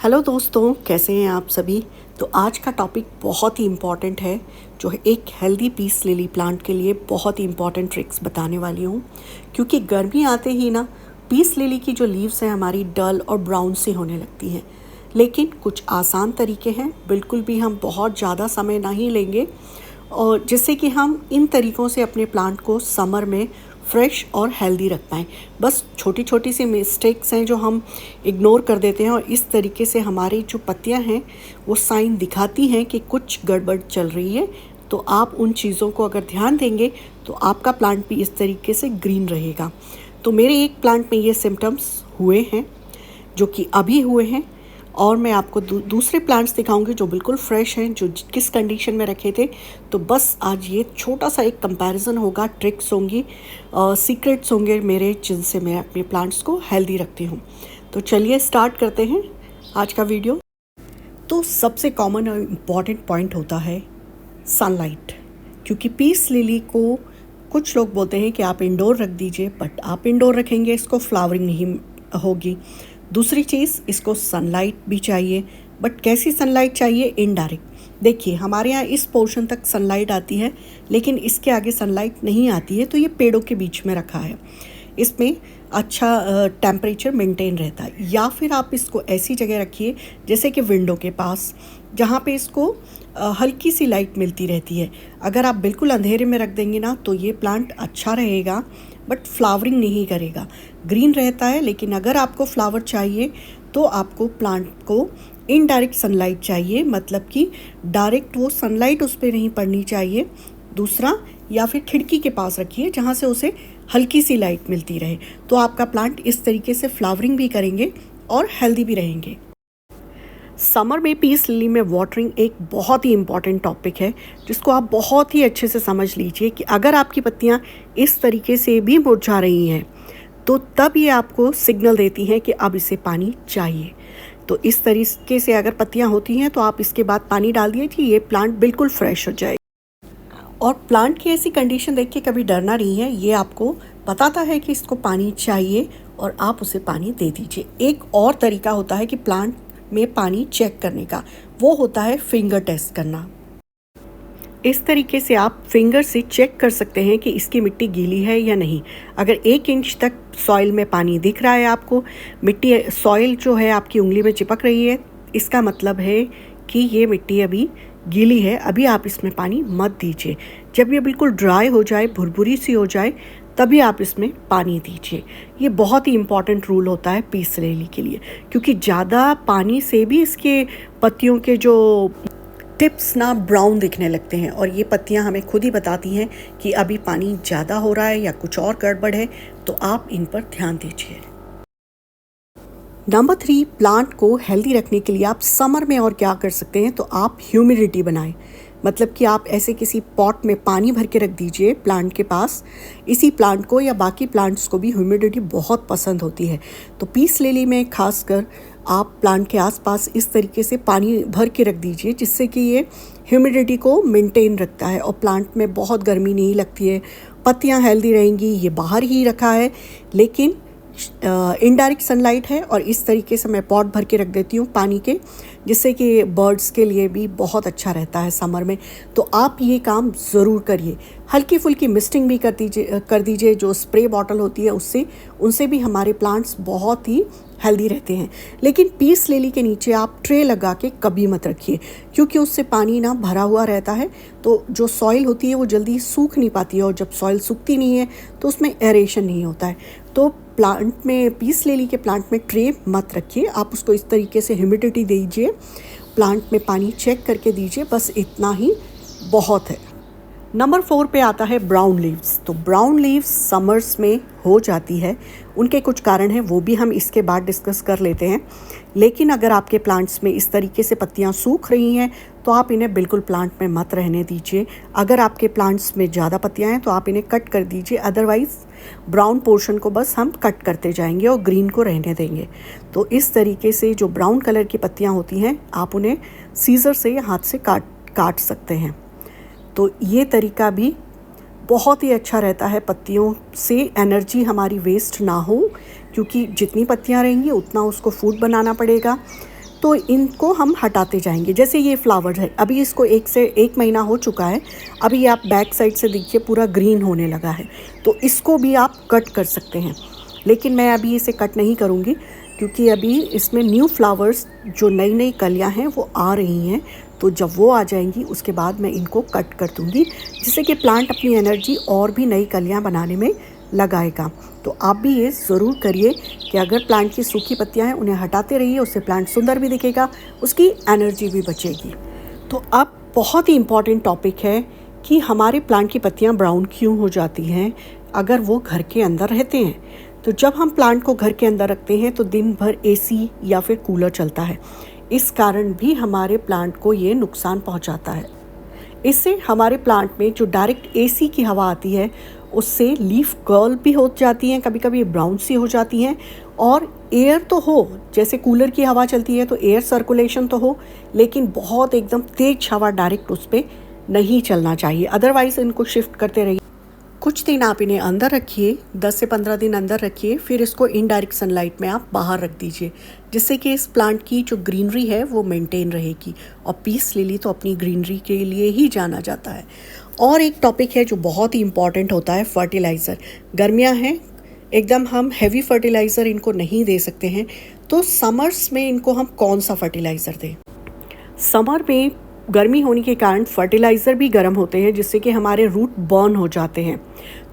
Hello दोस्तों, कैसे हैं आप सभी। तो आज का टॉपिक बहुत ही इम्पॉर्टेंट है, जो है एक हेल्दी पीस लिली प्लांट के लिए बहुत ही इम्पॉर्टेंट ट्रिक्स बताने वाली हूँ। क्योंकि गर्मी आते ही ना पीस लिली की जो लीव्स हैं हमारी डल और ब्राउन सी होने लगती हैं। लेकिन कुछ आसान तरीके हैं, बिल्कुल भी हम बहुत ज़्यादा समय नहीं लेंगे, और जिससे कि हम इन तरीक़ों से अपने प्लांट को समर में फ्रेश और हेल्दी रख पाएँ। बस छोटी छोटी सी मिस्टेक्स हैं जो हम इग्नोर कर देते हैं, और इस तरीके से हमारी जो पत्तियां हैं वो साइन दिखाती हैं कि कुछ गड़बड़ चल रही है। तो आप उन चीज़ों को अगर ध्यान देंगे तो आपका प्लांट भी इस तरीके से ग्रीन रहेगा। तो मेरे एक प्लांट में ये सिम्टम्स हुए हैं, जो कि अभी हुए हैं, और मैं आपको दूसरे प्लांट्स दिखाऊंगी जो बिल्कुल फ्रेश हैं, जो किस कंडीशन में रखे थे। तो बस आज ये छोटा सा एक कंपैरिजन होगा, ट्रिक्स होंगी, सीक्रेट्स होंगे मेरे, जिनसे मैं अपने प्लांट्स को हेल्दी रखती हूँ। तो चलिए स्टार्ट करते हैं आज का वीडियो। तो सबसे कॉमन और इम्पॉर्टेंट पॉइंट होता है सनलाइट। क्योंकि पीस लिली को कुछ लोग बोलते हैं कि आप इंडोर रख दीजिए, बट आप इंडोर रखेंगे इसको फ्लावरिंग नहीं होगी। दूसरी चीज़, इसको सनलाइट भी चाहिए, बट कैसी सनलाइट चाहिए? इनडायरेक्ट। देखिए हमारे यहाँ इस पोर्शन तक सनलाइट आती है, लेकिन इसके आगे सनलाइट नहीं आती है। तो ये पेड़ों के बीच में रखा है, इसमें अच्छा टेम्परेचर मेंटेन रहता है। या फिर आप इसको ऐसी जगह रखिए जैसे कि विंडो के पास, जहाँ पे इसको हल्की सी लाइट मिलती रहती है। अगर आप बिल्कुल अंधेरे में रख देंगे ना तो ये प्लांट अच्छा रहेगा, बट फ्लावरिंग नहीं करेगा। ग्रीन रहता है, लेकिन अगर आपको फ्लावर चाहिए तो आपको प्लांट को इनडायरेक्ट सनलाइट चाहिए, मतलब कि डायरेक्ट वो सनलाइट उस पर नहीं पड़नी चाहिए। दूसरा, या फिर खिड़की के पास रखिए जहाँ से उसे हल्की सी लाइट मिलती रहे। तो आपका प्लांट इस तरीके से फ्लावरिंग भी करेंगे और हेल्दी भी रहेंगे। समर में पीस लिली में वाटरिंग एक बहुत ही इम्पॉर्टेंट टॉपिक है, जिसको आप बहुत ही अच्छे से समझ लीजिए कि अगर आपकी पत्तियां इस तरीके से भी मुरझा रही हैं तो तब ये आपको सिग्नल देती हैं कि अब इसे पानी चाहिए। तो इस तरीके से अगर पत्तियां होती हैं तो आप इसके बाद पानी डाल दीजिए, ये प्लांट बिल्कुल फ्रेश हो जाए। और प्लांट की ऐसी कंडीशन देख के कभी डरना नहीं है, ये आपको बताता है कि इसको पानी चाहिए और आप उसे पानी दे दीजिए। एक और तरीका होता है कि प्लांट में पानी चेक करने का, वो होता है फिंगर टेस्ट करना। इस तरीके से आप फिंगर से चेक कर सकते हैं कि इसकी मिट्टी गीली है या नहीं। अगर 1 इंच तक सॉइल में पानी दिख रहा है आपको, मिट्टी सॉइल जो है आपकी उंगली में चिपक रही है, इसका मतलब है कि ये मिट्टी अभी गीली है, अभी आप इसमें पानी मत दीजिए। जब ये बिल्कुल ड्राई हो जाए, भुरभुरी सी हो जाए, तभी आप इसमें पानी दीजिए। ये बहुत ही इम्पॉर्टेंट रूल होता है पीस लिली के लिए, क्योंकि ज़्यादा पानी से भी इसके पत्तियों के जो टिप्स ना ब्राउन दिखने लगते हैं, और ये पत्तियां हमें खुद ही बताती हैं कि अभी पानी ज़्यादा हो रहा है या कुछ और गड़बड़ है। तो आप इन पर ध्यान दीजिए। नंबर 3, प्लांट को हेल्दी रखने के लिए आप समर में और क्या कर सकते हैं? तो आप ह्यूमिडिटी बनाएं। मतलब कि आप ऐसे किसी पॉट में पानी भर के रख दीजिए प्लांट के पास। इसी प्लांट को या बाकी प्लांट्स को भी ह्यूमिडिटी बहुत पसंद होती है। तो पीस लिली में खासकर आप प्लांट के आसपास इस तरीके से पानी भर के रख दीजिए, जिससे कि ये ह्यूमिडिटी को मेंटेन रखता है और प्लांट में बहुत गर्मी नहीं लगती है, पत्तियां हेल्दी रहेंगी। ये बाहर ही रखा है, लेकिन इनडायरेक्ट सनलाइट है, और इस तरीके से मैं पॉट भर के रख देती हूँ पानी के, जिससे कि बर्ड्स के लिए भी बहुत अच्छा रहता है समर में। तो आप ये काम ज़रूर करिए। हल्की फुल्की मिस्टिंग भी कर दीजिए जो स्प्रे बॉटल होती है उससे, उनसे भी हमारे प्लांट्स बहुत ही हेल्दी रहते हैं। लेकिन पीस लिली के नीचे आप ट्रे लगा के कभी मत रखिए, क्योंकि उससे पानी ना भरा हुआ रहता है, तो जो सॉइल होती है वो जल्दी सूख नहीं पाती है, और जब सॉइल सूखती नहीं है तो उसमें एरेशन नहीं होता है। तो प्लांट में, पीस लिली के प्लांट में ट्रे मत रखिए, आप उसको इस तरीके से ह्यूमिडिटी दीजिए, प्लांट में पानी चेक करके दीजिए, बस इतना ही बहुत है। नंबर 4 पे आता है ब्राउन लीव्स। तो ब्राउन लीव्स समर्स में हो जाती है, उनके कुछ कारण हैं, वो भी हम इसके बाद डिस्कस कर लेते हैं। लेकिन अगर आपके प्लांट्स में इस तरीके से पत्तियां सूख रही हैं तो आप इन्हें बिल्कुल प्लांट में मत रहने दीजिए। अगर आपके प्लांट्स में ज़्यादा पत्तियां हैं तो आप इन्हें कट कर दीजिए, अदरवाइज़ ब्राउन पोर्शन को बस हम कट करते जाएंगे और ग्रीन को रहने देंगे। तो इस तरीके से जो ब्राउन कलर की पत्तियां होती हैं, आप उन्हें सीजर से या हाथ से काट सकते हैं। तो ये तरीका भी बहुत ही अच्छा रहता है, पत्तियों से एनर्जी हमारी वेस्ट ना हो, क्योंकि जितनी पत्तियां रहेंगी उतना उसको फूड बनाना पड़ेगा। तो इनको हम हटाते जाएंगे। जैसे ये फ्लावर है, अभी इसको 1 से 1 महीना हो चुका है, अभी आप बैक साइड से देखिए पूरा ग्रीन होने लगा है, तो इसको भी आप कट कर सकते हैं। लेकिन मैं अभी इसे कट नहीं करूँगी क्योंकि अभी इसमें न्यू फ्लावर्स जो नई नई कलियाँ हैं वो आ रही हैं, तो जब वो आ जाएंगी उसके बाद मैं इनको कट कर दूँगी, जिससे कि प्लांट अपनी एनर्जी और भी नई कलियाँ बनाने में लगाएगा। तो आप भी ये ज़रूर करिए कि अगर प्लांट की सूखी पत्तियां हैं उन्हें हटाते रहिए, उससे प्लांट सुंदर भी दिखेगा, उसकी एनर्जी भी बचेगी। तो अब बहुत ही इम्पॉर्टेंट टॉपिक है कि हमारे प्लांट की पत्तियां ब्राउन क्यों हो जाती हैं अगर वो घर के अंदर रहते हैं। तो जब हम प्लांट को घर के अंदर रखते हैं तो दिन भर एसी या फिर कूलर चलता है, इस कारण भी हमारे प्लांट को ये नुकसान पहुंचाता है। इससे हमारे प्लांट में जो डायरेक्ट एसी की हवा आती है उससे लीफ कर्ल भी हो जाती हैं, कभी कभी ब्राउन सी हो जाती हैं। और एयर तो हो, जैसे कूलर की हवा चलती है तो एयर सर्कुलेशन तो हो, लेकिन बहुत एकदम तेज हवा डायरेक्ट उस पर नहीं चलना चाहिए, अदरवाइज़ इनको शिफ्ट करते रहिए। कुछ दिन आप इन्हें अंदर रखिए, 10 से 15 दिन अंदर रखिए, फिर इसको इनडायरेक्ट सनलाइट में आप बाहर रख दीजिए, जिससे कि इस प्लांट की जो ग्रीनरी है वो मेंटेन रहेगी। और पीस लिली तो अपनी ग्रीनरी के लिए ही जाना जाता है। और एक टॉपिक है जो बहुत ही इम्पॉर्टेंट होता है, फर्टिलाइज़र। गर्मियाँ हैं, एकदम हम हैवी फर्टिलाइज़र इनको नहीं दे सकते हैं, तो समर्स में इनको हम कौन सा फर्टिलाइज़र दें। समर में गर्मी होने के कारण फर्टिलाइज़र भी गर्म होते हैं, जिससे कि हमारे रूट बर्न हो जाते हैं।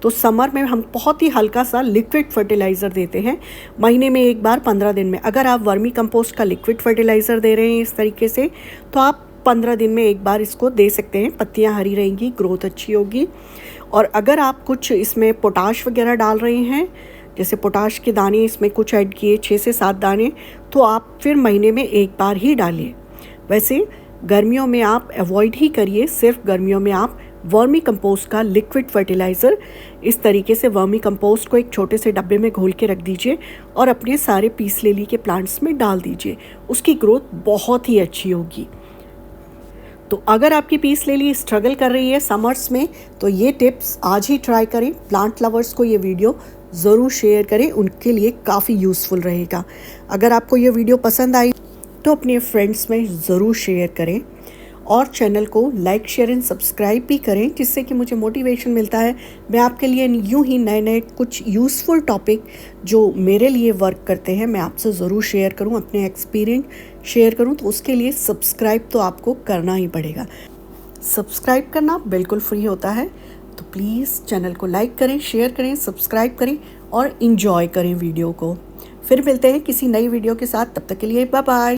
तो समर में हम बहुत ही हल्का सा लिक्विड फर्टिलाइज़र देते हैं, महीने में एक बार 15 दिन में। अगर आप वर्मी कंपोस्ट का लिक्विड फर्टिलाइज़र दे रहे हैं इस तरीके से, तो आप 15 दिन में एक बार इसको दे सकते हैं। पत्तियां हरी रहेंगी, ग्रोथ अच्छी होगी। और अगर आप कुछ इसमें पोटाश वगैरह डाल रहे हैं, जैसे पोटाश के दाने इसमें कुछ ऐड किए 6 से 7 दाने, तो आप फिर महीने में एक बार ही डालिए। वैसे गर्मियों में आप अवॉइड ही करिए, सिर्फ गर्मियों में आप वर्मी कंपोस्ट का लिक्विड फर्टिलाइज़र इस तरीके से वर्मी कंपोस्ट को एक छोटे से डब्बे में घोल के रख दीजिए और अपने सारे पीस लिली के प्लांट्स में डाल दीजिए। उसकी ग्रोथ बहुत ही अच्छी होगी। तो अगर आपकी पीस लिली स्ट्रगल कर रही है समर्स में, तो ये टिप्स आज ही ट्राई करें। प्लांट लवर्स को ये वीडियो ज़रूर शेयर करें, उनके लिए काफ़ी यूज़फुल रहेगा। अगर आपको ये वीडियो पसंद आई तो अपने फ्रेंड्स में ज़रूर शेयर करें और चैनल को लाइक, शेयर एंड सब्सक्राइब भी करें, जिससे कि मुझे मोटिवेशन मिलता है। मैं आपके लिए यूं ही नए नए कुछ यूज़फुल टॉपिक जो मेरे लिए वर्क करते हैं मैं आपसे ज़रूर शेयर करूं, अपने एक्सपीरियंस शेयर करूं। तो उसके लिए सब्सक्राइब तो आपको करना ही पड़ेगा। सब्सक्राइब करना बिल्कुल फ्री होता है, तो प्लीज़ चैनल को लाइक करें, शेयर करें, सब्सक्राइब करें और इन्जॉय करें वीडियो को। फिर मिलते हैं किसी नई वीडियो के साथ, तब तक के लिए बाय बाय।